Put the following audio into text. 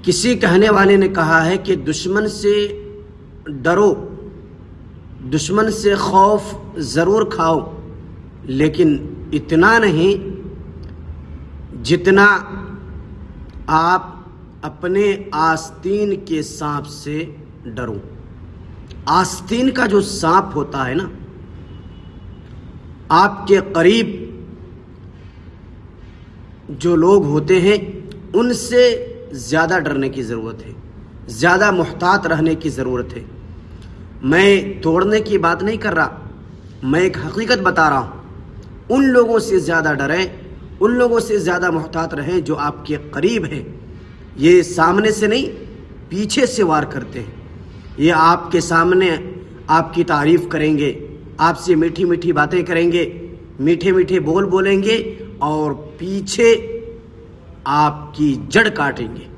کسی کہنے والے نے کہا ہے کہ دشمن سے ڈرو، دشمن سے خوف ضرور کھاؤ، لیکن اتنا نہیں جتنا آپ اپنے آستین کے سانپ سے ڈرو۔ آستین کا جو سانپ ہوتا ہے نا، آپ کے قریب جو لوگ ہوتے ہیں ان سے زیادہ ڈرنے کی ضرورت ہے، زیادہ محتاط رہنے کی ضرورت ہے۔ میں توڑنے کی بات نہیں کر رہا، میں ایک حقیقت بتا رہا ہوں۔ ان لوگوں سے زیادہ ڈریں، ان لوگوں سے زیادہ محتاط رہیں جو آپ کے قریب ہیں۔ یہ سامنے سے نہیں، پیچھے سے وار کرتے ہیں۔ یہ آپ کے سامنے آپ کی تعریف کریں گے، آپ سے میٹھی میٹھی باتیں کریں گے، میٹھے میٹھے بول بولیں گے، اور پیچھے آپ کی جڑ کاٹیں گے۔